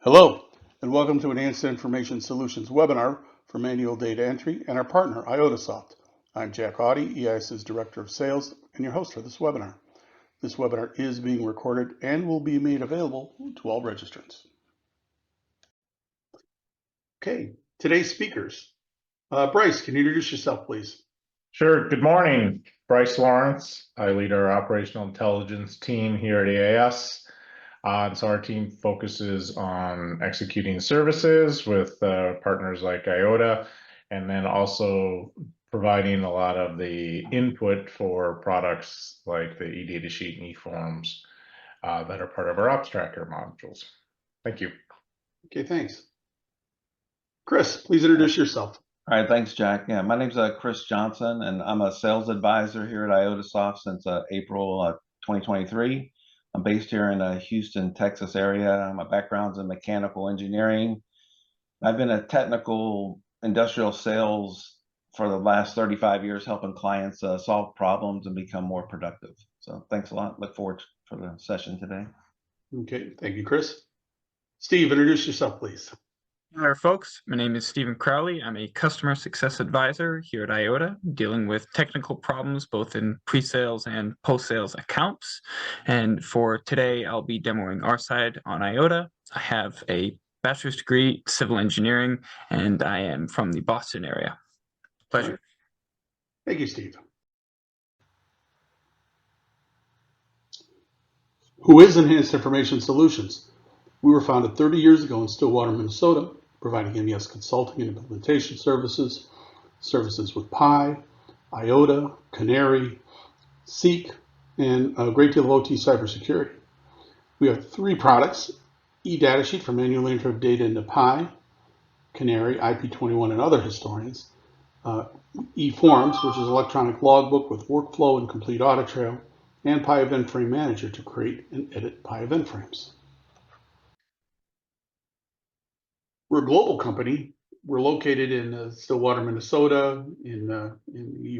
Hello, and welcome to Enhanced Information Solutions webinar for manual data entry and our partner, IOTASoft. I'm Jack Audie, EIS's Director of Sales, and your host for this webinar. This webinar is being recorded and will be made available to all registrants. Okay, today's speakers. Bryce, can you introduce yourself, please? Sure. Good morning. Bryce Lawrence. I lead our operational intelligence team here at EIS. So our team focuses on executing services with partners like IOTA, and then also providing a lot of the input for products like the eDatasheet and eForms that are part of our ops tracker modules. Thank you. Okay, thanks. Chris, please introduce yourself. All right, thanks, Jack. Yeah, my name's Chris Johnson, and I'm a sales advisor here at IOTASoft since April 2023. I'm based here in Houston, Texas area. My background's in mechanical engineering. I've been a technical industrial sales for the last 35 years, helping clients solve problems and become more productive. So thanks a lot. Look forward for the session today. Okay, thank you, Chris. Steve, introduce yourself, please. Hi, folks. My name is Stephen Crowley. I'm a customer success advisor here at IOTA, dealing with technical problems both in pre-sales and post-sales accounts. And for today, I'll be demoing our side on IOTA. I have a bachelor's degree in civil engineering, and I am from the Boston area. Pleasure. Thank you, Steve. Who is Enhanced Information Solutions? We were founded 30 years ago in Stillwater, Minnesota, providing MES consulting and implementation services, services with Pi, IOTA, Canary, Seek, and a great deal of OT cybersecurity. We have 3 products: eDatasheet for manual entry of data into Pi, Canary, IP21, and other historians, eForms, which is electronic logbook with workflow and complete audit trail, and Pi Event Frame Manager to create and edit Pi event frames. We're a global company. We're located in Stillwater, Minnesota, in the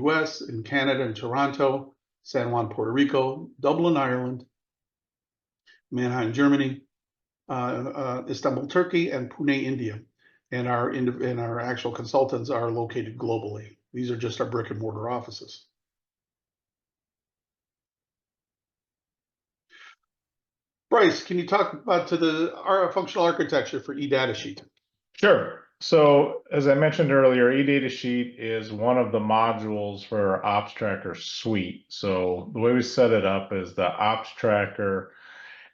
US, in Canada, in Toronto, San Juan, Puerto Rico, Dublin, Ireland, Mannheim, Germany, Istanbul, Turkey, and Pune, India. And our actual consultants are located globally. These are just our brick and mortar offices. Bryce, can you talk about our functional architecture for eDatasheet? Sure. So as I mentioned earlier, eDatasheet is one of the modules for our Ops Tracker suite. So the way we set it up is the Ops Tracker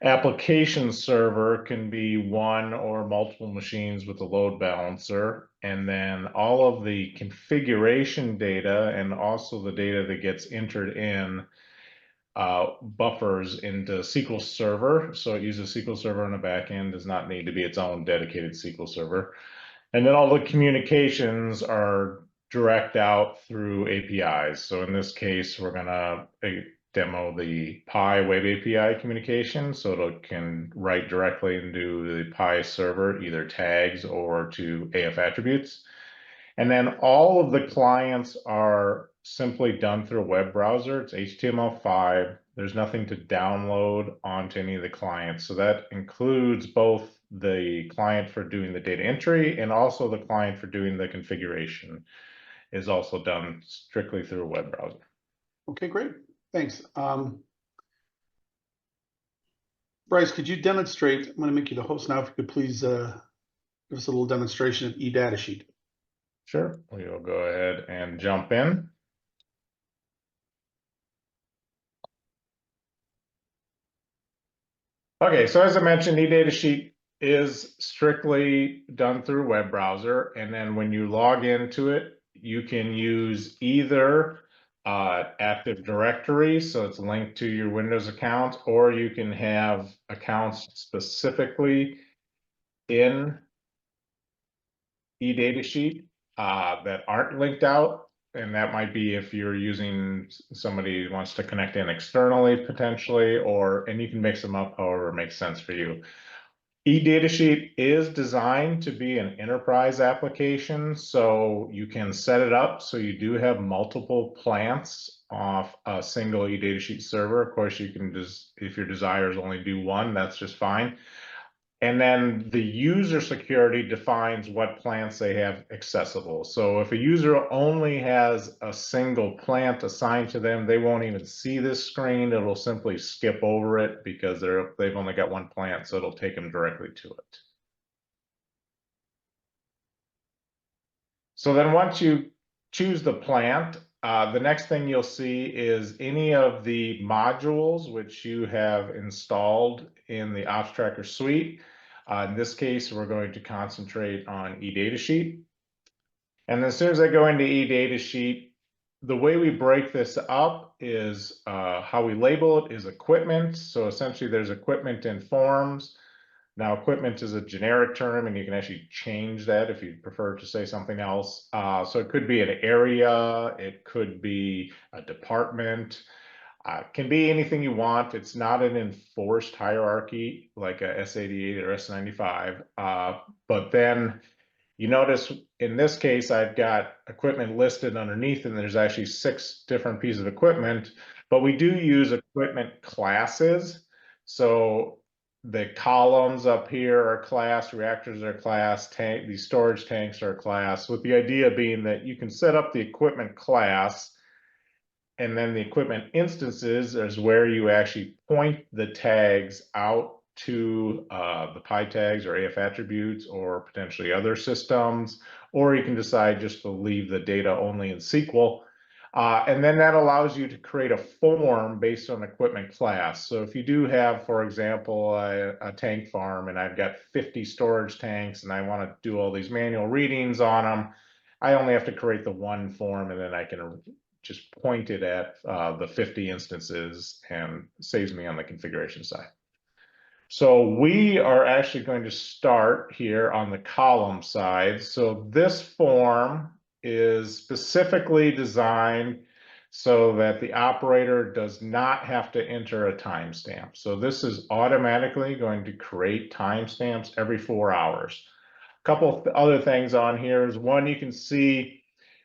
application server can be one or multiple machines with a load balancer, and then all of the configuration data and also the data that gets entered in buffers into SQL Server. So it uses SQL Server on the back end, does not need to be its own dedicated SQL Server. And then all the communications are direct out through APIs. So in this case, we're going to demo the Pi Web API communication. So it can write directly into the Pi server, either tags or to AF attributes. And then all of the clients are simply done through a web browser. It's HTML5. There's nothing to download onto any of the clients. So that includes both the client for doing the data entry and also the client for doing the configuration is also done strictly through a web browser. Okay, great. Thanks. Bryce, could you demonstrate? I'm going to make you the host now. If you could please give us a little demonstration of eDatasheet. Sure. We'll go ahead and jump in. Okay, so as I mentioned, eDatasheet is strictly done through a web browser. And then when you log into it, you can use either Active Directory, so it's linked to your Windows account, or you can have accounts specifically in eDatasheet that aren't linked out. And that might be if you're using somebody who wants to connect in externally potentially, and you can mix them up however it makes sense for you. eDatasheet is designed to be an enterprise application, so you can set it up so you do have multiple plants off a single eDatasheet server. Of course, you can just, if your desire is only do one, that's just fine. And then the user security defines what plants they have accessible. So if a user only has a single plant assigned to them, they won't even see this screen. It'll simply skip over it because they've only got one plant, so it'll take them directly to it. So then once you choose the plant, the next thing you'll see is any of the modules which you have installed in the Ops Tracker suite. In this case, we're going to concentrate on eDatasheet. And as soon as I go into eDatasheet, the way we break this up is how we label it is equipment. So essentially there's equipment in forms. Now, equipment is a generic term, and you can actually change that if you prefer to say something else. So it could be an area, it could be a department, can be anything you want. It's not an enforced hierarchy like a S88 or S95. But then you notice in this case, I've got equipment listed underneath, and there's actually 6 different pieces of equipment, but we do use equipment classes. So the columns up here are class, reactors are class, these storage tanks are class, with the idea being that you can set up the equipment class, and then the equipment instances is where you actually point the tags out to the PI tags or AF attributes or potentially other systems, or you can decide just to leave the data only in SQL. And then that allows you to create a form based on equipment class. So if you do have, for example, a tank farm, and I've got 50 storage tanks and I want to do all these manual readings on them, I only have to create the one form, and then I can just point it at the 50 instances and saves me on the configuration side. So we are actually going to start here on the column side. So this form is specifically designed so that the operator does not have to enter a timestamp. So this is automatically going to create timestamps every 4 hours. A couple of other things on here is, one, you can see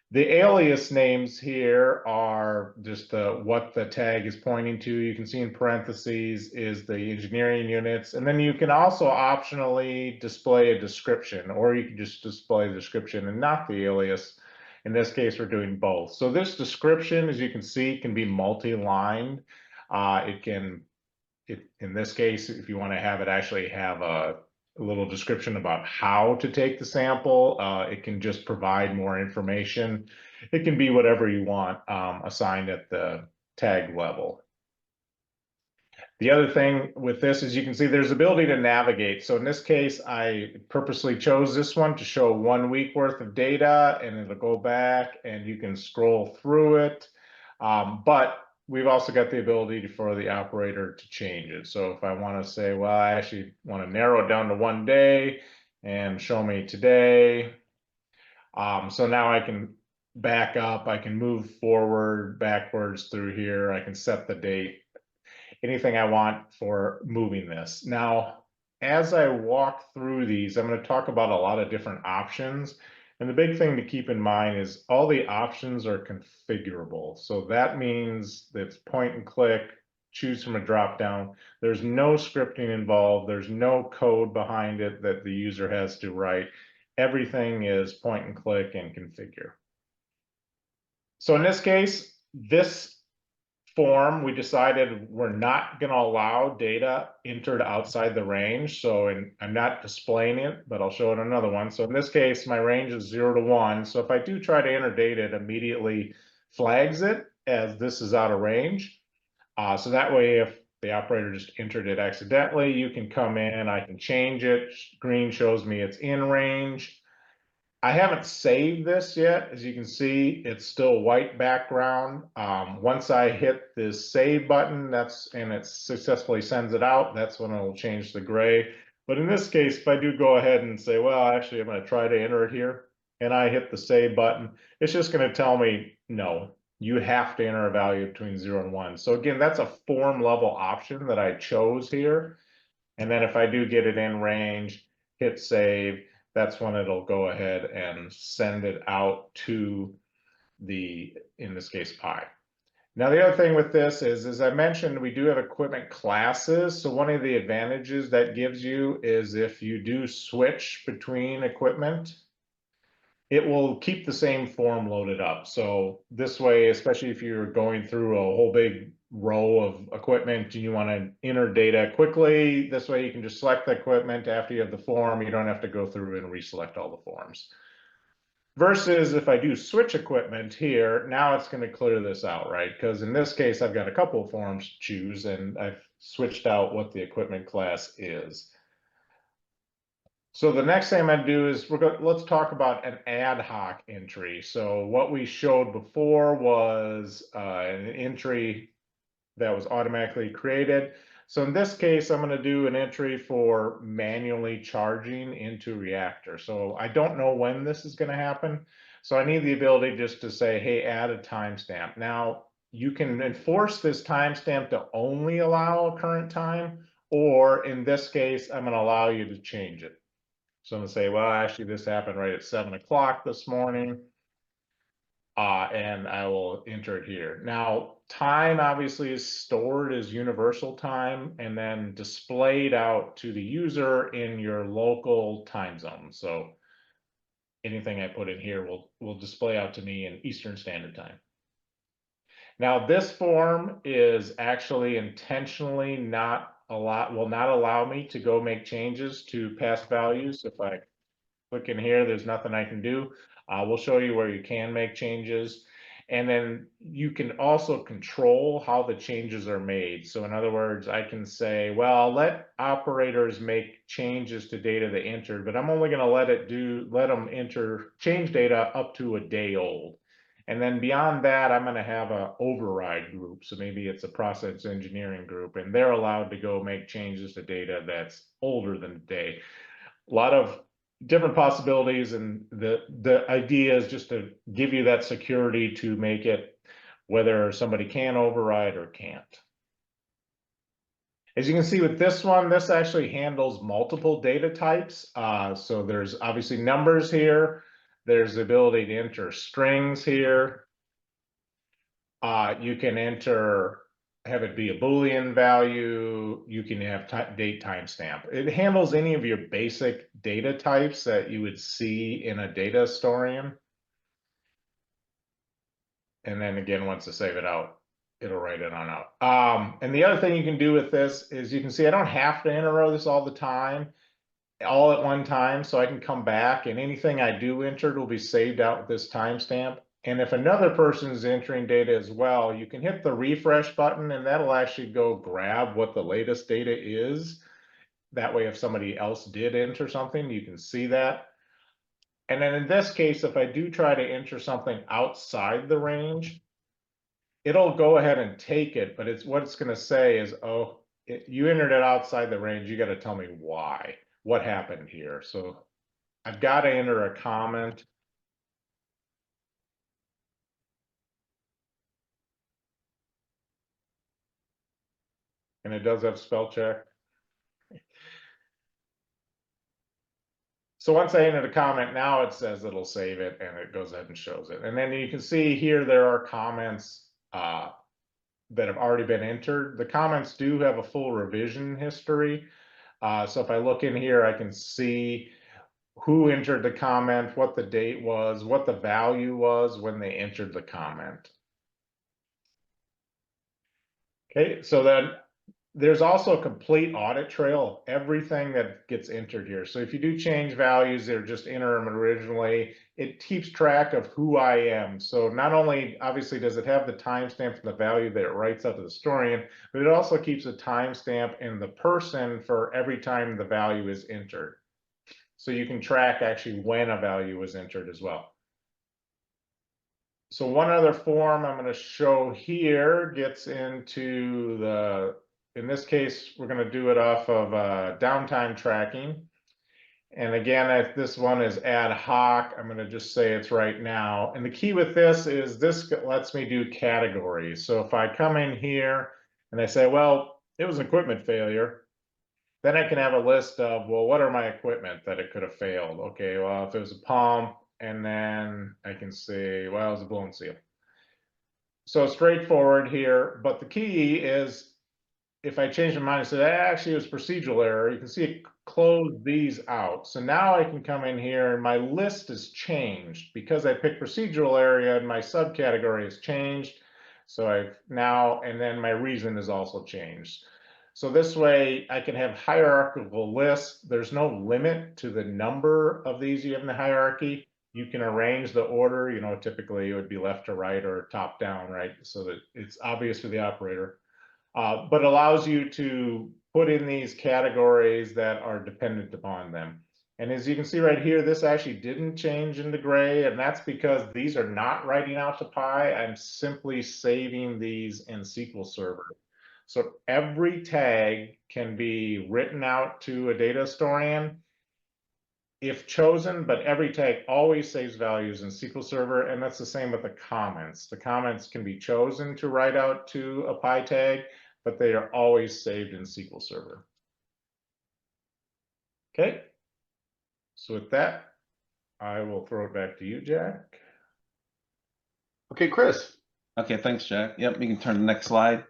the alias names here are just what the tag is pointing to. You can see in parentheses is the engineering units. And then you can also optionally display a description, or you can just display the description and not the alias. In this case, we're doing both. So this description, as you can see, can be multi-lined. In this case, if you want to have it actually have a little description about how to take the sample, it can just provide more information. It can be whatever you want assigned at the tag level. The other thing with this is you can see there's ability to navigate. So in this case, I purposely chose this one to show 1 week worth of data, and it'll go back and you can scroll through it. But we've also got the ability for the operator to change it. So if I want to say, well, I actually want to narrow it down to 1 day and show me today. So now I can back up, I can move forward, backwards through here. I can set the date, anything I want for moving this. Now, as I walk through these, I'm going to talk about a lot of different options. And the big thing to keep in mind is all the options are configurable. So that means that it's point and click, choose from a drop down. There's no scripting involved. There's no code behind it that the user has to write. Everything is point and click and configure. So in this case, this form, we decided we're not going to allow data entered outside the range. So I'm not displaying it, but I'll show it another one. So in this case, my range is 0 to 1. So if I do try to enter data, it immediately flags it as this is out of range. So that way, if the operator just entered it accidentally, you can come in, I can change it. Green shows me it's in range. I haven't saved this yet. As you can see, it's still white background. Once I hit this save button, and it successfully sends it out, that's when it'll change to gray. But in this case, if I do go ahead and say, well, actually, I'm going to try to enter it here, and I hit the save button, it's just going to tell me, no, you have to enter a value between 0 and 1. So again, that's a form level option that I chose here. And then if I do get it in range, hit save, that's when it'll go ahead and send it out to in this case, PI. Now, the other thing with this is, as I mentioned, we do have equipment classes. So one of the advantages that gives you is if you do switch between equipment, it will keep the same form loaded up. So this way, especially if you're going through a whole big row of equipment and you want to enter data quickly, this way you can just select the equipment after you have the form. You don't have to go through and reselect all the forms. Versus if I do switch equipment here, now it's going to clear this out, right? Because in this case, I've got a couple of forms to choose and I've switched out what the equipment class is. So the next thing I'm going to do is let's talk about an ad hoc entry. So what we showed before was an entry that was automatically created. So in this case, I'm going to do an entry for manually charging into Reactor. So I don't know when this is going to happen. So I need the ability just to say, hey, add a timestamp. Now, you can enforce this timestamp to only allow a current time, or in this case, I'm going to allow you to change it. So I'm going to say, well, actually, this happened right at 7 o'clock this morning. And I will enter it here. Now, time obviously is stored as universal time and then displayed out to the user in your local time zone. So anything I put in here will display out to me in Eastern Standard Time. Now, this form is actually intentionally will not allow me to go make changes to past values. If I click in here, there's nothing I can do. We'll show you where you can make changes. And then you can also control how the changes are made. So in other words, I can say, well, let operators make changes to data they entered, but I'm only going to let them change data up to a day old. And then beyond that, I'm going to have an override group. So maybe it's a process engineering group, and they're allowed to go make changes to data that's older than a day. A lot of different possibilities, and the idea is just to give you that security to make it whether somebody can override or can't. As you can see with this one, this actually handles multiple data types. So there's obviously numbers here. There's the ability to enter strings here. You can have it be a Boolean value. You can have date timestamp. It handles any of your basic data types that you would see in a data historian. And then again, once I save it out, it'll write it on out. And the other thing you can do with this is you can see I don't have to enter this all the time, all at one time. So I can come back and anything I do enter will be saved out with this timestamp. And if another person is entering data as well, you can hit the refresh button and that'll actually go grab what the latest data is. That way, if somebody else did enter something, you can see that. And then in this case, if I do try to enter something outside the range, it'll go ahead and take it, but what it's going to say is, oh, you entered it outside the range. You got to tell me why, what happened here. So I've got to enter a comment. And it does have spell check. So once I enter the comment, now it says it'll save it and it goes ahead and shows it. And then you can see here there are comments that have already been entered. The comments do have a full revision history. So if I look in here, I can see who entered the comment, what the date was, what the value was when they entered the comment. Okay, so then there's also a complete audit trail of everything that gets entered here. So if you do change values, they're just enter them originally. It keeps track of who I am. So not only obviously does it have the timestamp and the value that it writes out to the historian, but it also keeps a timestamp and the person for every time the value is entered. So you can track actually when a value was entered as well. So one other form I'm going to show here gets into in this case, we're going to do it off of downtime tracking. And again, this one is ad hoc. I'm going to just say it's right now. And the key with this is this lets me do categories. So if I come in here and I say, well, it was an equipment failure, then I can have a list of, well, what are my equipment that it could have failed? Okay, well, if it was a pump, and then I can say, well, it was a blown seal. So straightforward here, but the key is if I change my mind and say that actually it was procedural error, you can see it closed these out. So now I can come in here and my list is changed because I picked procedural area and my subcategory has changed. So I've now, and then my reason is also changed. So this way I can have hierarchical lists. There's no limit to the number of these you have in the hierarchy. You can arrange the order, you know, typically it would be left to right or top down, right? So that it's obvious to the operator. But allows you to put in these categories that are dependent upon them. And as you can see right here, this actually didn't change into gray, and that's because these are not writing out to Pi. I'm simply saving these in SQL Server. So every tag can be written out to a data historian if chosen, but every tag always saves values in SQL Server, and that's the same with the comments. The comments can be chosen to write out to a Pi tag, but they are always saved in SQL Server. Okay, so with that, I will throw it back to you, Jack. Okay, Chris. Okay, thanks, Jack. Yep, we can turn to the next slide.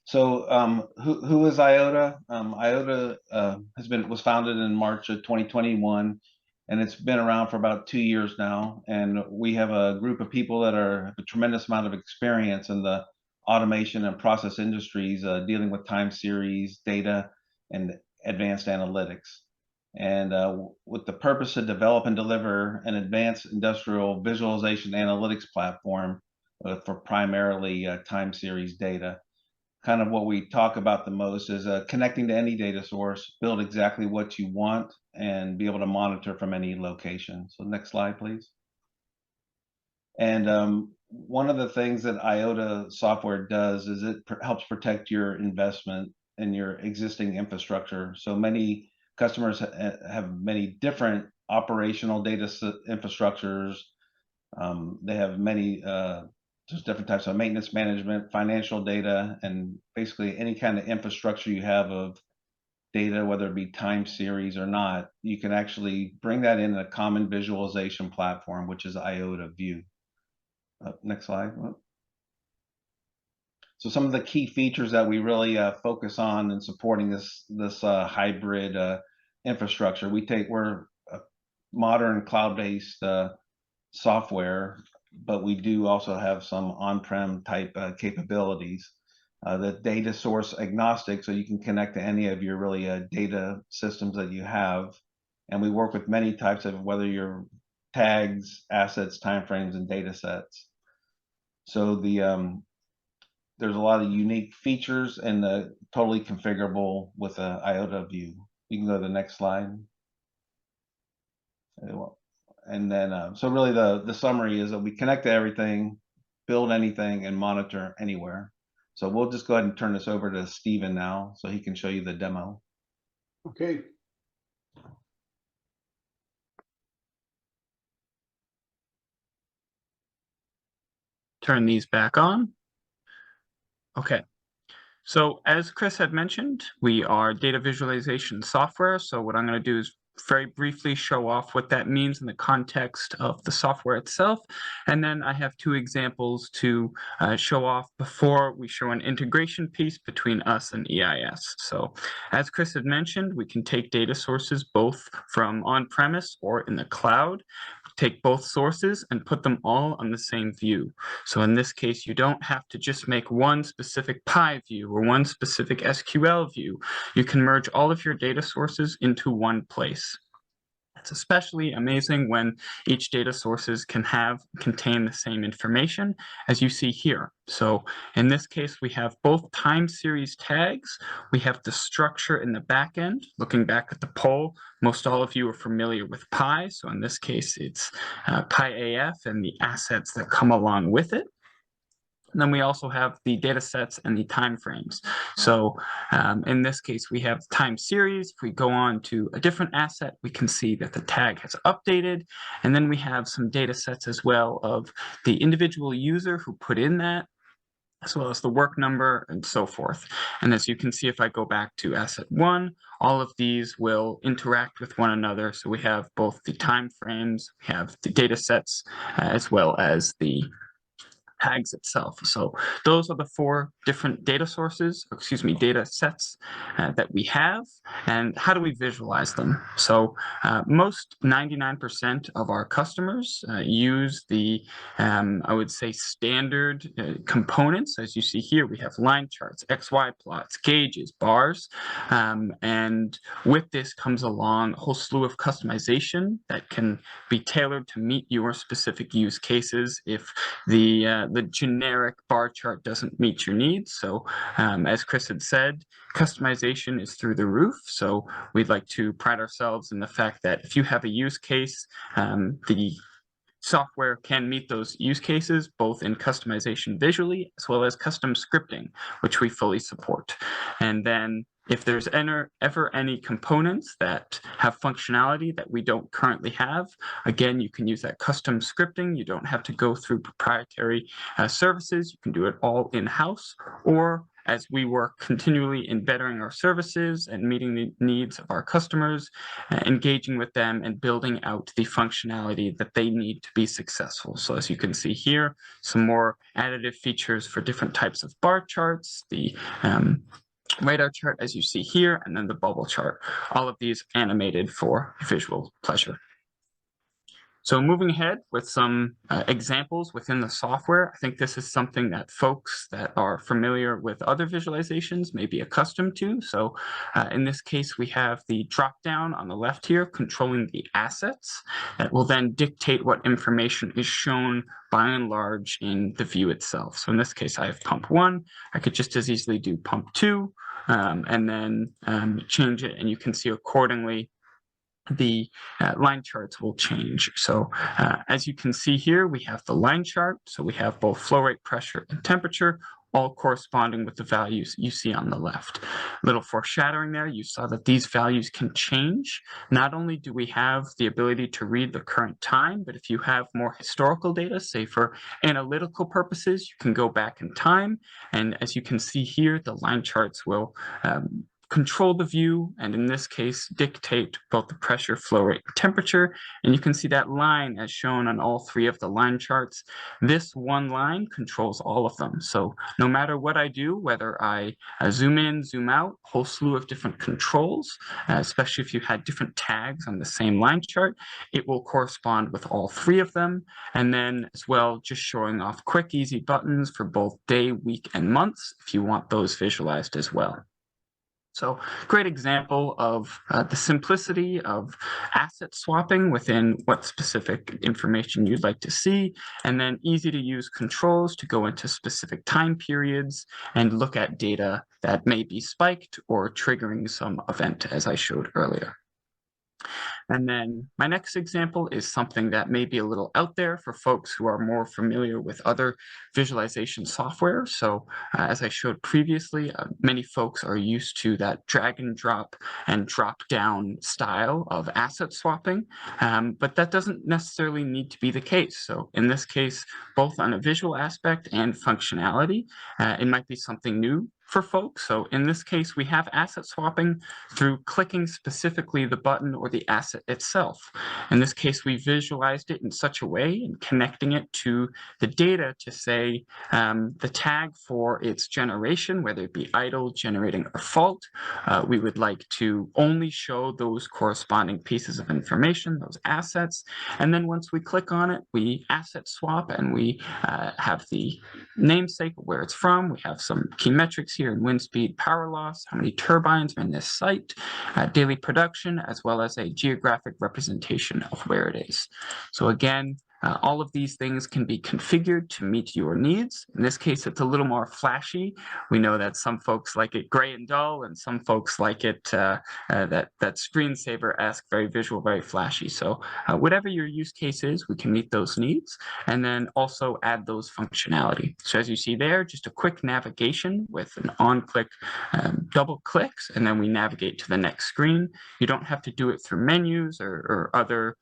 So who is IOTA? IOTA was founded in March of 2021, and it's been around for about 2 years now. And we have a group of people that have a tremendous amount of experience in the automation and process industries, dealing with time series, data, and advanced analytics. And with the purpose to develop and deliver an advanced industrial visualization analytics platform for primarily time series data. Kind of what we talk about the most is connecting to any data source, build exactly what you want, and be able to monitor from any location. So next slide, please. And one of the things that IOTA software does is it helps protect your investment in your existing infrastructure. So many customers have many different operational data infrastructures. They have many there's different types of maintenance management, financial data, and basically any kind of infrastructure you have of data, whether it be time series or not, you can actually bring that in a common visualization platform, which is IOTAVue. Next slide. So some of the key features that we really focus on in supporting this hybrid infrastructure, we're a modern cloud-based software, but we do also have some on-prem type capabilities. The data source agnostic, so you can connect to any of your really data systems that you have. And we work with many types of, whether you're tags, assets, timeframes, and data sets. So there's a lot of unique features and totally configurable with IOTAVue. You can go to the next slide. And then, so really the summary is that we connect to everything, build anything, and monitor anywhere. So we'll just go ahead and turn this over to Steven now so he can show you the demo. Okay. Turn these back on. Okay. So as Chris had mentioned, we are data visualization software. So what I'm going to do is very briefly show off what that means in the context of the software itself. And then I have two examples to show off before we show an integration piece between us and EIS. So as Chris had mentioned, we can take data sources both from on-premise or in the cloud, take both sources and put them all on the same view. So in this case, you don't have to just make one specific Pi view or one specific SQL view. You can merge all of your data sources into one place. It's especially amazing when each data sources can contain the same information as you see here. So in this case, we have both time series tags. We have the structure in the back end. Looking back at the poll, most all of you are familiar with Pi. So in this case, it's PiAF and the assets that come along with it. And then we also have the data sets and the timeframes. So in this case, we have time series. If we go on to a different asset, we can see that the tag has updated. And then we have some data sets as well of the individual user who put in that, as well as the work number and so forth. And as you can see, if I go back to asset 1, all of these will interact with one another. So we have both the timeframes, we have the data sets, as well as the tags itself. So those are the 4 different data sources, data sets that we have. And how do we visualize them? So most 99% of our customers use the, I would say, standard components. As you see here, we have line charts, XY plots, gauges, bars. And with this comes along a whole slew of customization that can be tailored to meet your specific use cases if the generic bar chart doesn't meet your needs. So as Chris had said, customization is through the roof. So we'd like to pride ourselves in the fact that if you have a use case, the software can meet those use cases, both in customization visually as well as custom scripting, which we fully support. And then if there's ever any components that have functionality that we don't currently have, again, you can use that custom scripting. You don't have to go through proprietary services. You can do it all in-house, or as we work continually in bettering our services and meeting the needs of our customers, engaging with them and building out the functionality that they need to be successful. So as you can see here, some more additive features for different types of bar charts, the radar chart as you see here, and then the bubble chart, all of these animated for visual pleasure. So moving ahead with some examples within the software, I think this is something that folks that are familiar with other visualizations may be accustomed to. So in this case, we have the drop-down on the left here controlling the assets that will then dictate what information is shown by and large in the view itself. So in this case, I have pump 1. I could just as easily do pump 2 and then change it, and you can see accordingly the line charts will change. So as you can see here, we have the line chart. So we have both flow rate, pressure, and temperature, all corresponding with the values you see on the left. Little foreshadowing there, you saw that these values can change. Not only do we have the ability to read the current time, but if you have more historical data, say for analytical purposes, you can go back in time. And as you can see here, the line charts will control the view, and in this case, dictate both the pressure, flow rate, and temperature. And you can see that line as shown on all 3 of the line charts. This one line controls all of them. So no matter what I do, whether I zoom in, zoom out, a whole slew of different controls, especially if you had different tags on the same line chart, it will correspond with all 3 of them. And then as well, just showing off quick, easy buttons for both day, week, and months if you want those visualized as well. So great example of the simplicity of asset swapping within what specific information you'd like to see, and then easy to use controls to go into specific time periods and look at data that may be spiked or triggering some event, as I showed earlier. And then my next example is something that may be a little out there for folks who are more familiar with other visualization software. So as I showed previously, many folks are used to that drag and drop down style of asset swapping, but that doesn't necessarily need to be the case. So in this case, both on a visual aspect and functionality, it might be something new for folks. So in this case, we have asset swapping through clicking specifically the button or the asset itself. In this case, we visualized it in such a way and connecting it to the data to say the tag for its generation, whether it be idle, generating, or fault. We would like to only show those corresponding pieces of information, those assets. And then once we click on it, we asset swap and we have the namesake of where it's from. We have some key metrics here in wind speed, power loss, how many turbines are in this site, daily production, as well as a geographic representation of where it is. So again, all of these things can be configured to meet your needs. In this case, it's a little more flashy. We know that some folks like it gray and dull, and some folks like it that screensaver-esque, very visual, very flashy. So whatever your use case is, we can meet those needs and then also add those functionality. So as you see there, just a quick navigation with an on-click, double clicks, and then we navigate to the next screen. You don't have to do it through menus or other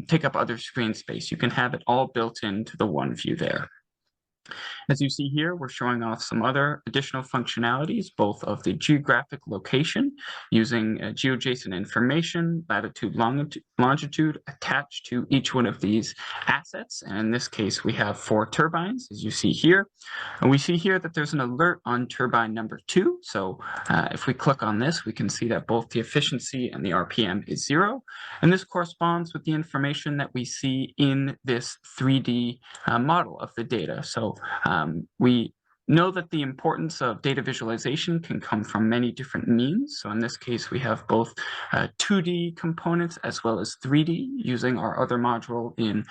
take up other screen space. You can have it all built into the one view there. As you see here, we're showing off some other additional functionalities, both of the geographic location using GeoJSON information, latitude, longitude attached to each one of these assets. And in this case, we have 4 turbines, as you see here. And we see here that there's an alert on turbine number 2. So if we click on this, we can see that both the efficiency and the RPM is 0. And this corresponds with the information that we see in this 3D model of the data. So we know that the importance of data visualization can come from many different means. So in this case, we have both 2D components as well as 3D using our other module in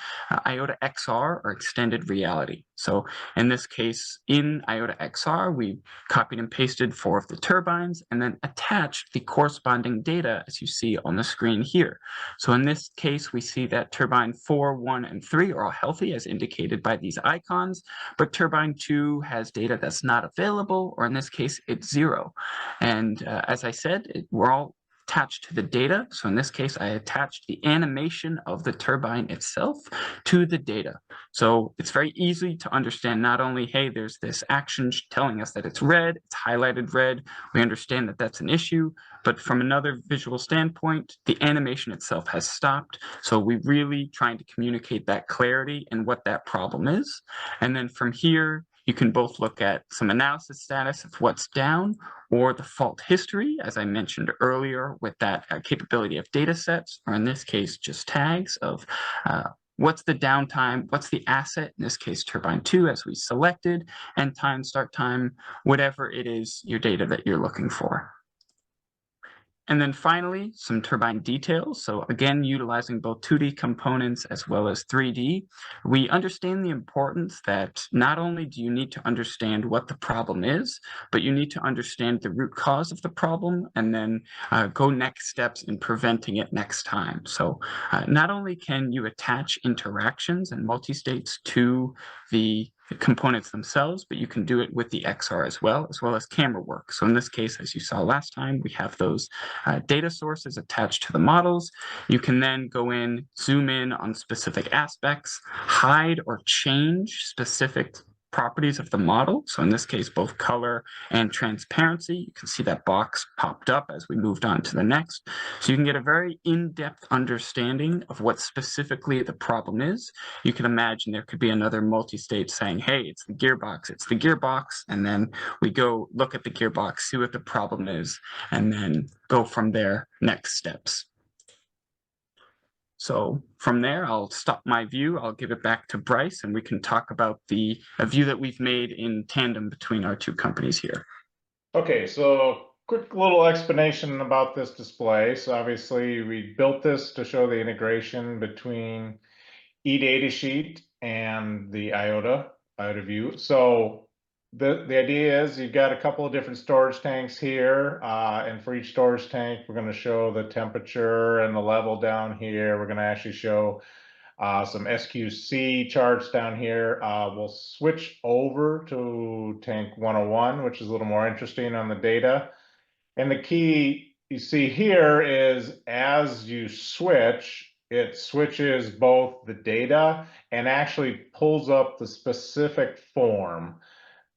IOTA XR, or extended reality. So in this case, in IOTA XR, we copied and pasted 4 of the turbines and then attached the corresponding data as you see on the screen here. So in this case, we see that turbine 4, 1, and 3 are all healthy as indicated by these icons, but turbine 2 has data that's not available, or in this case, it's 0. And as I said, we're all attached to the data. So in this case, I attached the animation of the turbine itself to the data. So it's very easy to understand not only, hey, there's this action telling us that it's red, it's highlighted red. We understand that that's an issue, but from another visual standpoint, the animation itself has stopped. So we're really trying to communicate that clarity and what that problem is. And then from here, you can both look at some analysis status of what's down or the fault history, as I mentioned earlier, with that capability of data sets, or in this case, just tags of what's the downtime, what's the asset, in this case, turbine 2, as we selected, and time, start time, whatever it is, your data that you're looking for. And then finally, some turbine details. So again, utilizing both 2D components as well as 3D, we understand the importance that not only do you need to understand what the problem is, but you need to understand the root cause of the problem and then go next steps in preventing it next time. So not only can you attach interactions and multi-states to the components themselves, but you can do it with the XR as well as camera work. So in this case, as you saw last time, we have those data sources attached to the models. You can then go in, zoom in on specific aspects, hide or change specific properties of the model. So in this case, both color and transparency. You can see that box popped up as we moved on to the next. So you can get a very in-depth understanding of what specifically the problem is. You can imagine there could be another multi-state saying, hey, it's the gearbox. And then we go look at the gearbox, see what the problem is, and then go from there, next steps. So from there, I'll stop my view. I'll give it back to Bryce, and we can talk about the view that we've made in tandem between our 2 companies here. Okay, so quick little explanation about this display. So obviously we built this to show the integration between eDatasheet and the IOTAVue. So the idea is you've got a couple of different storage tanks here, and for each storage tank, we're going to show the temperature and the level down here. We're going to actually show some SQC charts down here. We'll switch over to tank 101, which is a little more interesting on the data. And the key you see here is as you switch, it switches both the data and actually pulls up the specific form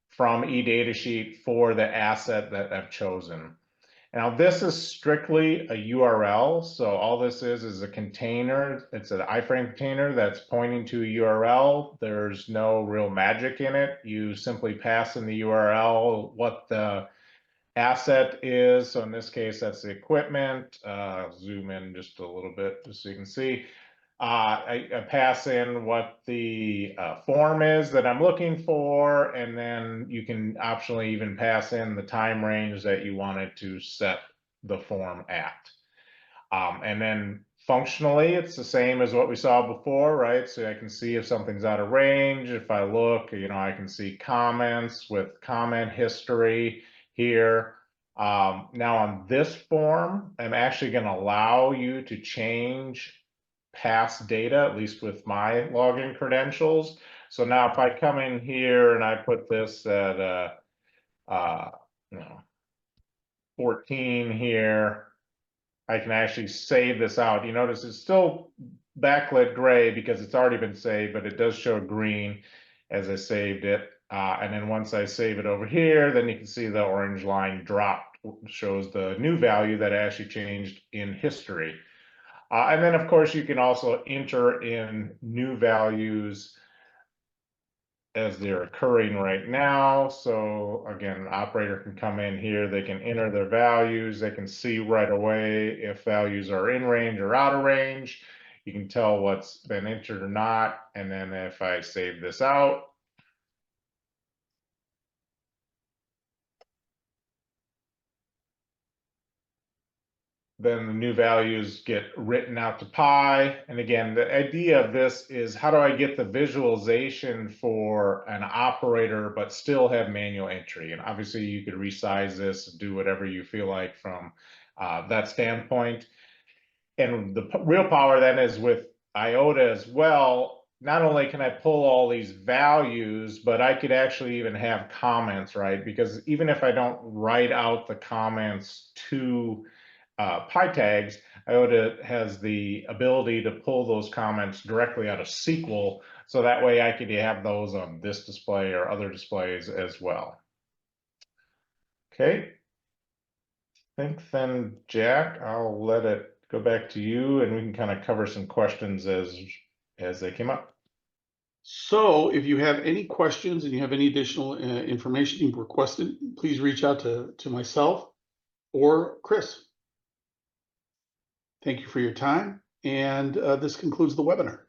from eDatasheet for the asset that I've chosen. Now this is strictly a URL, so all this is a container. It's an iframe container that's pointing to a URL. There's no real magic in it. You simply pass in the URL what the asset is. So in this case, that's the equipment. Zoom in just a little bit just so you can see. I pass in what the form is that I'm looking for, and then you can optionally even pass in the time range that you wanted to set the form at. And then functionally, it's the same as what we saw before, right? So I can see if something's out of range. If I look, I can see comments with comment history here. Now on this form, I'm actually going to allow you to change past data, at least with my login credentials. So now if I come in here and I put this at 14 here, I can actually save this out. You notice it's still backlit gray because it's already been saved, but it does show green as I saved it. And then once I save it over here, then you can see the orange line dropped, shows the new value that actually changed in history. And then, of course, you can also enter in new values as they're occurring right now. So again, an operator can come in here, they can enter their values, they can see right away if values are in range or out of range. You can tell what's been entered or not. And then if I save this out, then the new values get written out to pi. And again, the idea of this is how do I get the visualization for an operator, but still have manual entry? And obviously you could resize this, do whatever you feel like from that standpoint. And the real power then is with IOTA as well. Not only can I pull all these values, but I could actually even have comments, right? Because even if I don't write out the comments to pi tags, IOTA has the ability to pull those comments directly out of SQL, so that way I could have those on this display or other displays as well. Okay, I think then, Jack, I'll let it go back to you and we can kind of cover some questions as they came up. So if you have any questions and you have any additional information you've requested, please reach out to myself or Chris. Thank you for your time, and this concludes the webinar.